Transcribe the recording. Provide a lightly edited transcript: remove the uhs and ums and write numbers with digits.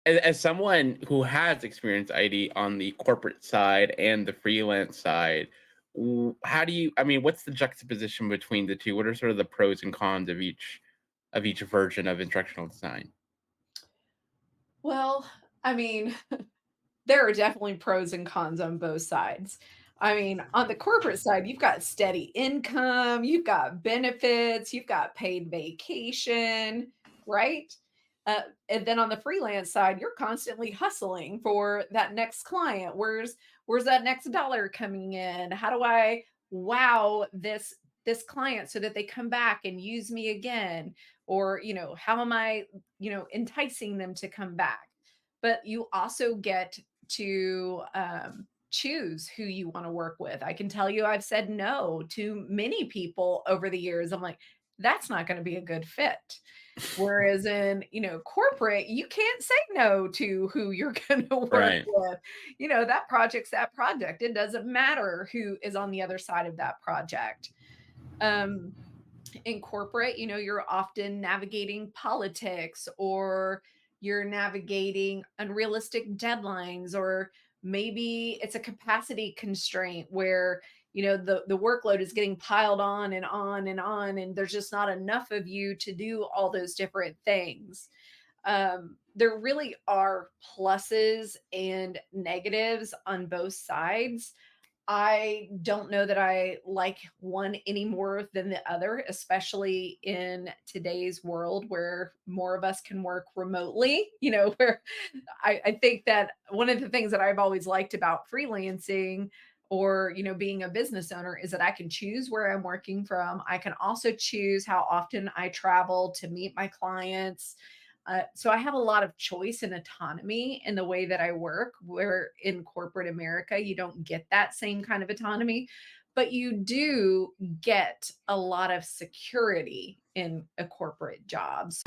as someone who has experienced ID on the corporate side and the freelance side, how do you? I mean, what's the juxtaposition between the two? What are sort of the pros and cons of each version of instructional design? Well, I mean, there are definitely pros and cons on both sides. I mean, on the corporate side, you've got steady income, you've got benefits, you've got paid vacation, right? And then on the freelance side, you're constantly hustling for that next client. Where's that next dollar coming in? How do I wow this client so that they come back and use me again? Or, how am I, enticing them to come back? But you also get to choose who you want to work with. I can tell you, I've said no to many people over the years. I'm like, that's not going to be a good fit. Whereas in, corporate, you can't say no to who you're going to work Right. with. That project's that project. It doesn't matter who is on the other side of that project. Um, in corporate, you're often navigating politics or you're navigating unrealistic deadlines, or maybe it's a capacity constraint where the workload is getting piled on and on and on, and there's just not enough of you to do all those different things. There really are pluses and negatives on both sides. I don't know that I like one any more than the other, especially in today's world where more of us can work remotely, where I think that one of the things that I've always liked about freelancing or, being a business owner is that I can choose where I'm working from. I can also choose how often I travel to meet my clients. So I have a lot of choice and autonomy in the way that I work, where in corporate America, you don't get that same kind of autonomy, but you do get a lot of security in a corporate jobs.